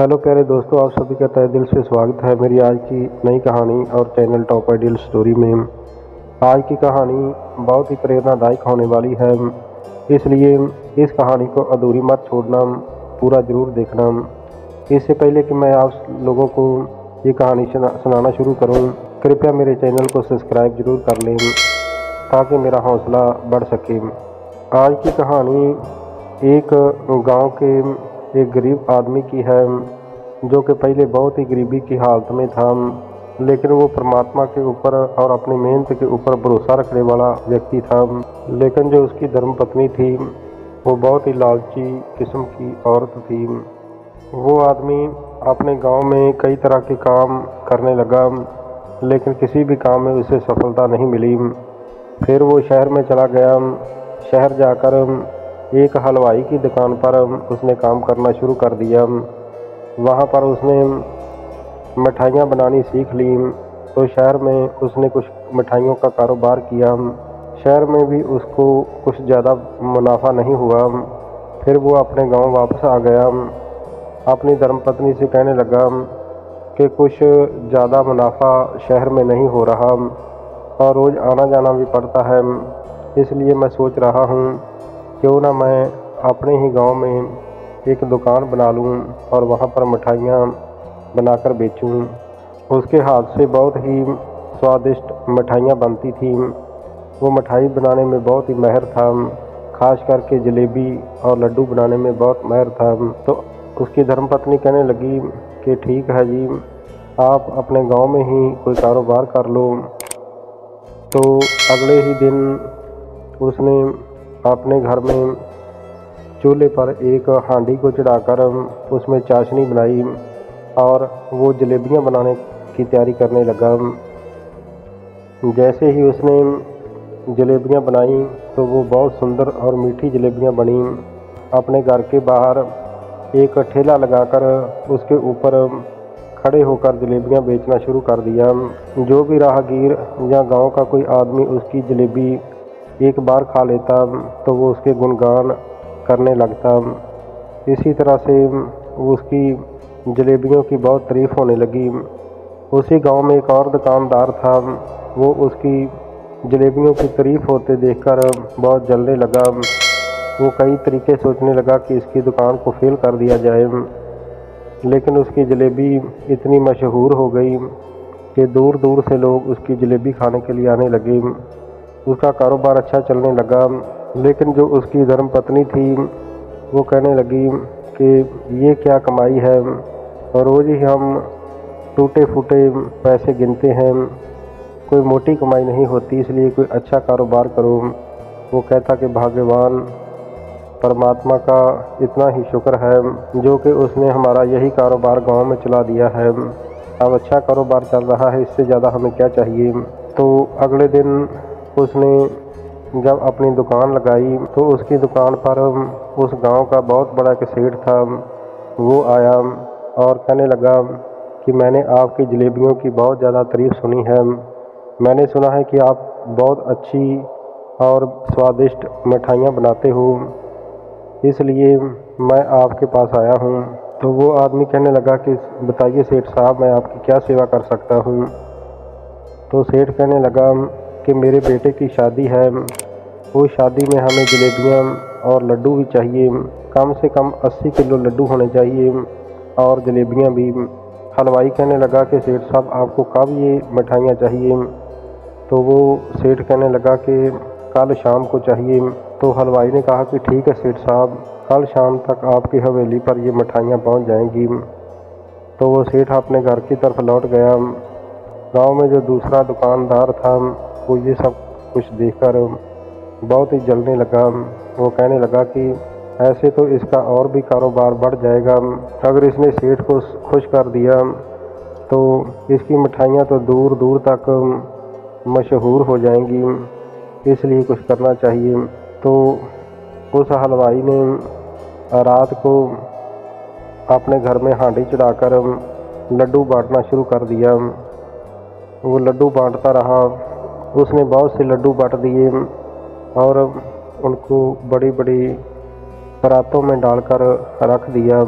Hello प्यारे दोस्तों, आप सभी का तहे दिल से स्वागत है मेरी आज की नई कहानी और चैनल टॉप आइडियल स्टोरी में। आज की कहानी बहुत ही प्रेरणादायक होने वाली है, इसलिए इस कहानी को अधूरी मत छोड़ना, पूरा ज़रूर देखना। इससे पहले कि मैं आप लोगों को ये कहानी सुनाना शुरू करूं, कृपया मेरे चैनल को सब्सक्राइब जरूर कर लें ताकि मेरा हौसला बढ़ सके। आज की कहानी एक गांव के एक गरीब आदमी की है, जो कि पहले बहुत ही गरीबी की हालत में था, लेकिन वो परमात्मा के ऊपर और अपनी मेहनत के ऊपर भरोसा रखने वाला व्यक्ति था। लेकिन जो उसकी धर्मपत्नी थी वो बहुत ही लालची किस्म की औरत थी। वो आदमी अपने गांव में कई तरह के काम करने लगा, लेकिन किसी भी काम में उसे सफलता नहीं मिली। फिर वो शहर में चला गया। शहर जाकर एक हलवाई की दुकान पर उसने काम करना शुरू कर दिया। वहाँ पर उसने मिठाइयाँ बनानी सीख ली, तो शहर में उसने कुछ मिठाइयों का कारोबार किया। शहर में भी उसको कुछ ज़्यादा मुनाफा नहीं हुआ। फिर वो अपने गांव वापस आ गया। अपनी धर्मपत्नी से कहने लगा कि कुछ ज़्यादा मुनाफा शहर में नहीं हो रहा और रोज़ आना जाना भी पड़ता है, इसलिए मैं सोच रहा हूँ क्यों ना मैं अपने ही गांव में एक दुकान बना लूं और वहां पर मिठाइयाँ बनाकर बेचूं। उसके हाथ से बहुत ही स्वादिष्ट मिठाइयाँ बनती थीं। वो मिठाई बनाने में बहुत ही माहिर था, खास करके जलेबी और लड्डू बनाने में बहुत माहिर था। तो उसकी धर्मपत्नी कहने लगी कि ठीक है जी, आप अपने गांव में ही कोई कारोबार कर लो। तो अगले ही दिन उसने अपने घर में चूल्हे पर एक हांडी को चढ़ाकर उसमें चाशनी बनाई और वो जलेबियां बनाने की तैयारी करने लगा। जैसे ही उसने जलेबियां बनाई तो वो बहुत सुंदर और मीठी जलेबियां बनी। अपने घर के बाहर एक ठेला लगाकर उसके ऊपर खड़े होकर जलेबियां बेचना शुरू कर दिया। जो भी राहगीर या गांव का कोई आदमी उसकी जलेबी एक बार खा लेता तो वो उसके गुणगान करने लगता। इसी तरह से उसकी जलेबियों की बहुत तारीफ होने लगी। उसी गांव में एक और दुकानदार था, वो उसकी जलेबियों की तारीफ होते देखकर बहुत जलने लगा। वो कई तरीके सोचने लगा कि इसकी दुकान को फेल कर दिया जाए, लेकिन उसकी जलेबी इतनी मशहूर हो गई कि दूर दूर से लोग उसकी जलेबी खाने के लिए आने लगे। उसका कारोबार अच्छा चलने लगा, लेकिन जो उसकी धर्मपत्नी थी वो कहने लगी कि ये क्या कमाई है, रोज़ ही हम टूटे फूटे पैसे गिनते हैं, कोई मोटी कमाई नहीं होती, इसलिए कोई अच्छा कारोबार करो। वो कहता कि भगवान परमात्मा का इतना ही शुक्र है जो कि उसने हमारा यही कारोबार गांव में चला दिया है। अब अच्छा कारोबार चल रहा है, इससे ज़्यादा हमें क्या चाहिए। तो अगले दिन उसने जब अपनी दुकान लगाई तो उसकी दुकान पर उस गांव का बहुत बड़ा एक सेठ था। वो आया और कहने लगा कि मैंने आपकी जलेबियों की बहुत ज़्यादा तारीफ सुनी है। मैंने सुना है कि आप बहुत अच्छी और स्वादिष्ट मिठाइयाँ बनाते हो, इसलिए मैं आपके पास आया हूँ। तो वो आदमी कहने लगा कि बताइए सेठ साहब, मैं आपकी क्या सेवा कर सकता हूँ। तो सेठ कहने लगा कि मेरे बेटे की शादी है, उस शादी में हमें जलेबियाँ और लड्डू भी चाहिए, कम से कम 80 किलो लड्डू होने चाहिए और जलेबियाँ भी। हलवाई कहने लगा कि सेठ साहब आपको कब ये मिठाइयाँ चाहिए। तो वो सेठ कहने लगा कि कल शाम को चाहिए। तो हलवाई ने कहा कि ठीक है सेठ साहब, कल शाम तक आपकी हवेली पर ये मिठाइयाँ पहुँच जाएंगी। तो वो सेठ अपने घर की तरफ लौट गया। गांव में जो दूसरा दुकानदार था वो ये सब कुछ देखकर बहुत ही जलने लगा। वो कहने लगा कि ऐसे तो इसका और भी कारोबार बढ़ जाएगा, अगर इसने सेठ को खुश कर दिया तो इसकी मिठाइयाँ तो दूर दूर तक मशहूर हो जाएंगी, इसलिए कुछ करना चाहिए। तो उस हलवाई ने रात को अपने घर में हांडी चढ़ाकर लड्डू बांटना शुरू कर दिया। वो लड्डू बांटता रहा, उसने बहुत से लड्डू बांट दिए और उनको बड़ी बड़ी परातों में डालकर रख दिया।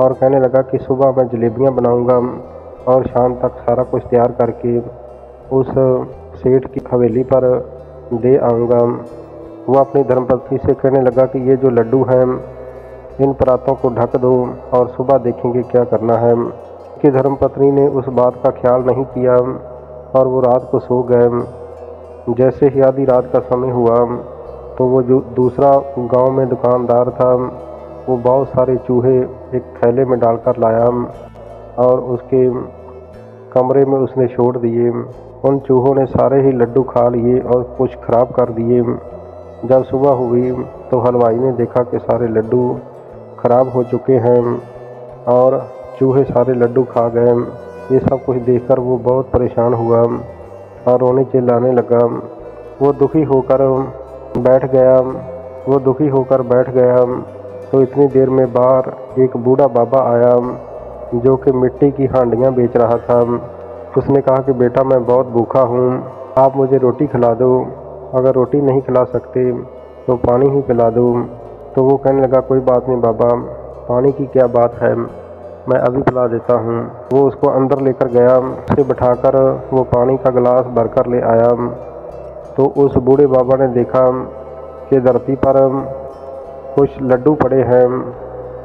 और कहने लगा कि सुबह मैं जलेबियाँ बनाऊंगा और शाम तक सारा कुछ तैयार करके उस सेठ की हवेली पर दे आऊँगा। वह अपनी धर्मपत्नी से कहने लगा कि ये जो लड्डू हैं इन परातों को ढक दो और सुबह देखेंगे क्या करना है। उसकी धर्मपत्नी ने उस बात का ख्याल नहीं किया और वो रात को सो गए। जैसे ही आधी रात का समय हुआ तो वो जो दूसरा गांव में दुकानदार था वो बहुत सारे चूहे एक थैले में डालकर लाया और उसके कमरे में उसने छोड़ दिए। उन चूहों ने सारे ही लड्डू खा लिए और कुछ खराब कर दिए। जब सुबह हुई तो हलवाई ने देखा कि सारे लड्डू खराब हो चुके हैं और चूहे सारे लड्डू खा गए। ये सब कुछ देखकर वो बहुत परेशान हुआ और रोने चिल्लाने लगा। वो दुखी होकर बैठ गया तो इतनी देर में बाहर एक बूढ़ा बाबा आया जो कि मिट्टी की हांडियाँ बेच रहा था। उसने कहा कि बेटा मैं बहुत भूखा हूँ, आप मुझे रोटी खिला दो, अगर रोटी नहीं खिला सकते तो पानी ही पिला दो। तो वो कहने लगा कोई बात नहीं बाबा, पानी की क्या बात है, मैं अभी पिला देता हूँ। वो उसको अंदर लेकर गया, उसे बिठाकर वो पानी का गिलास भरकर ले आया। तो उस बूढ़े बाबा ने देखा कि धरती पर कुछ लड्डू पड़े हैं,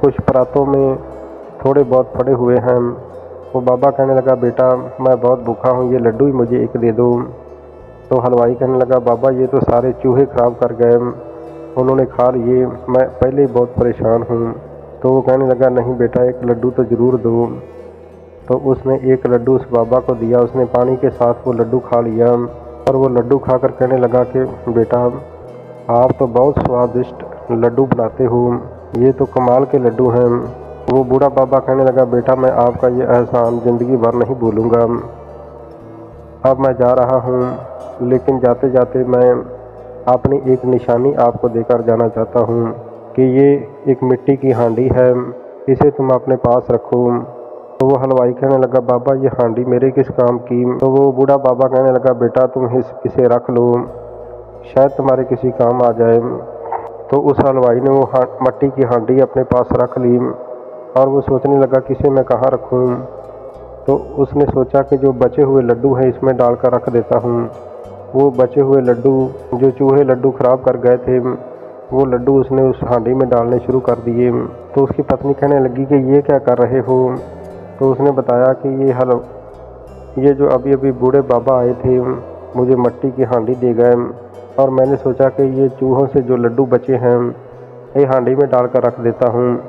कुछ परातों में थोड़े बहुत पड़े हुए हैं। वो बाबा कहने लगा बेटा मैं बहुत भूखा हूँ, ये लड्डू ही मुझे एक दे दो। तो हलवाई कहने लगा बाबा ये तो सारे चूहे खराब कर गए, उन्होंने खा लिए, मैं पहले ही बहुत परेशान हूँ। तो वो कहने लगा नहीं बेटा एक लड्डू तो ज़रूर दो। तो उसने एक लड्डू उस बाबा को दिया। उसने पानी के साथ वो लड्डू खा लिया और वो लड्डू खाकर कहने लगा कि बेटा आप तो बहुत स्वादिष्ट लड्डू बनाते हो, ये तो कमाल के लड्डू हैं। वो बूढ़ा बाबा कहने लगा बेटा मैं आपका ये एहसान ज़िंदगी भर नहीं भूलूँगा। अब मैं जा रहा हूँ, लेकिन जाते जाते मैं अपनी एक निशानी आपको देकर जाना चाहता हूँ कि ये एक मिट्टी की हांडी है, इसे तुम अपने पास रखो। तो वो हलवाई कहने लगा बाबा ये हांडी मेरे किस काम की। तो वो बूढ़ा बाबा कहने लगा बेटा तुम इसे रख लो, शायद तुम्हारे किसी काम आ जाए। तो उस हलवाई ने वो मिट्टी की हांडी अपने पास रख ली और वो सोचने लगा कि इसे मैं कहाँ रखूँ। तो उसने सोचा कि जो बचे हुए लड्डू हैं इसमें डालकर रख देता हूँ। वो बचे हुए लड्डू जो चूहे लड्डू ख़राब कर गए थे वो लड्डू उसने उस हांडी में डालने शुरू कर दिए। तो उसकी पत्नी कहने लगी कि ये क्या कर रहे हो। तो उसने बताया कि ये जो अभी अभी बूढ़े बाबा आए थे मुझे मिट्टी की हांडी दे गए और मैंने सोचा कि ये चूहों से जो लड्डू बचे हैं ये हांडी में डालकर रख देता हूँ।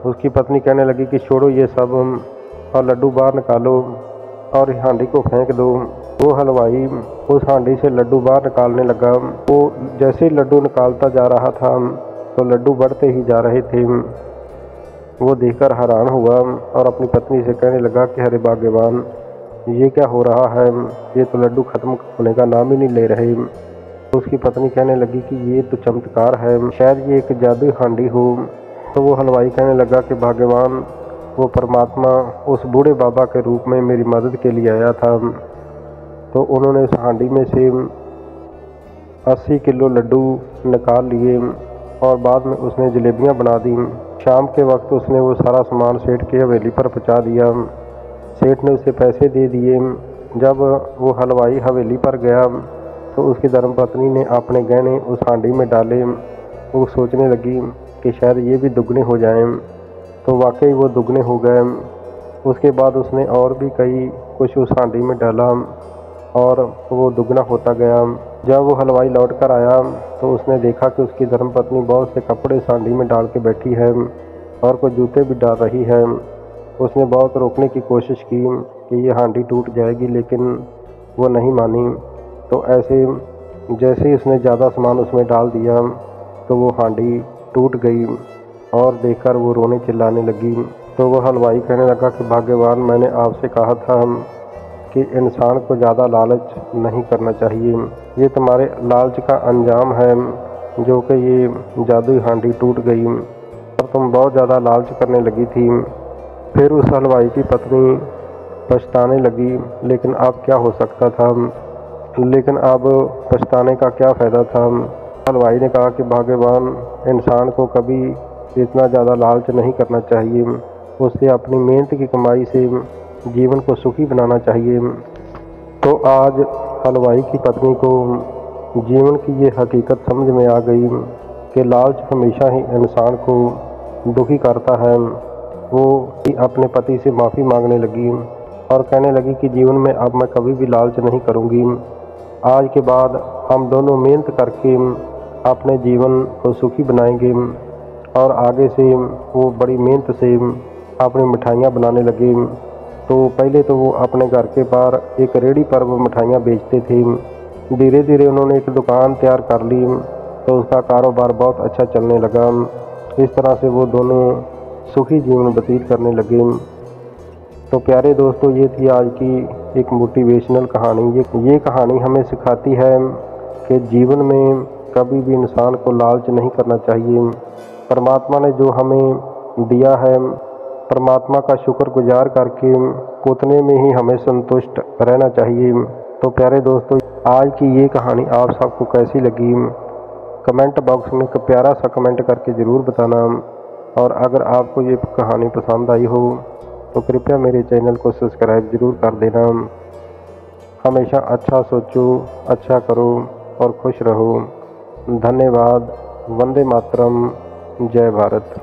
उसकी पत्नी कहने लगी कि छोड़ो ये सब और लड्डू बाहर निकालो और हांडी को फेंक दो। वो हलवाई उस हांडी से लड्डू बाहर निकालने लगा। वो जैसे ही लड्डू निकालता जा रहा था तो लड्डू बढ़ते ही जा रहे थे। वो देखकर हैरान हुआ और अपनी पत्नी से कहने लगा कि अरे भाग्यवान ये क्या हो रहा है, ये तो लड्डू ख़त्म होने का नाम ही नहीं ले रहे। तो उसकी पत्नी कहने लगी कि ये तो चमत्कार है, शायद ये एक जादुई हांडी हो। तो वो हलवाई कहने लगा कि भाग्यवान वो परमात्मा उस बूढ़े बाबा के रूप में मेरी मदद के लिए आया था। तो उन्होंने उस हांडी में से 80 किलो लड्डू निकाल लिए और बाद में उसने जलेबियाँ बना दी। शाम के वक्त उसने वो सारा सामान सेठ की हवेली पर पहुँचा दिया। सेठ ने उसे पैसे दे दिए। जब वो हलवाई हवेली पर गया तो उसकी धर्मपत्नी ने अपने गहने उस हांडी में डाले। वो सोचने लगी कि शायद ये भी दुगने हो जाएं। तो वाकई वो दुगने हो गए। उसके बाद उसने और भी कुछ उस हांडी में डाला और वो दुगना होता गया। जब वो हलवाई लौट कर आया तो उसने देखा कि उसकी धर्मपत्नी बहुत से कपड़े हांडी में डाल के बैठी है और कुछ जूते भी डाल रही है। उसने बहुत रोकने की कोशिश की कि ये हांडी टूट जाएगी, लेकिन वो नहीं मानी। तो ऐसे जैसे ही उसने ज़्यादा सामान उसमें डाल दिया तो वो हांडी टूट गई और देखकर वो रोने चिल्लाने लगी। तो वो हलवाई कहने लगा कि भाग्यवान मैंने आपसे कहा था कि इंसान को ज़्यादा लालच नहीं करना चाहिए, ये तुम्हारे लालच का अंजाम है जो कि ये जादुई हांडी टूट गई और तुम बहुत ज़्यादा लालच करने लगी थी। फिर उस हलवाई की पत्नी पछताने लगी, लेकिन अब क्या हो सकता था, लेकिन अब पछताने का क्या फ़ायदा था। हलवाई ने कहा कि भाग्यवान इंसान को कभी इतना ज़्यादा लालच नहीं करना चाहिए, उसे अपनी मेहनत की कमाई से जीवन को सुखी बनाना चाहिए। तो आज हलवाई की पत्नी को जीवन की ये हकीकत समझ में आ गई कि लालच हमेशा ही इंसान को दुखी करता है। वो अपने पति से माफ़ी मांगने लगी और कहने लगी कि जीवन में अब मैं कभी भी लालच नहीं करूँगी। आज के बाद हम दोनों मेहनत करके अपने जीवन को सुखी बनाएंगे। और आगे से वो बड़ी मेहनत से अपनी मिठाइयाँ बनाने लगे। तो पहले तो वो अपने घर के बाहर एक रेहड़ी पर वो मिठाइयाँ बेचते थे। धीरे धीरे उन्होंने एक दुकान तैयार कर ली, तो उसका कारोबार बहुत अच्छा चलने लगा। इस तरह से वो दोनों सुखी जीवन व्यतीत करने लगे। तो प्यारे दोस्तों, ये थी आज की एक मोटिवेशनल कहानी। ये कहानी हमें सिखाती है कि जीवन में कभी भी इंसान को लालच नहीं करना चाहिए। परमात्मा ने जो हमें दिया है, परमात्मा का शुक्रगुजार करके उतने में ही हमें संतुष्ट रहना चाहिए। तो प्यारे दोस्तों, आज की ये कहानी आप सबको कैसी लगी, कमेंट बॉक्स में एक प्यारा सा कमेंट करके ज़रूर बताना। और अगर आपको ये कहानी पसंद आई हो तो कृपया मेरे चैनल को सब्सक्राइब ज़रूर कर देना। हमेशा अच्छा सोचो, अच्छा करो और खुश रहो। धन्यवाद। वंदे मातरम। जय भारत।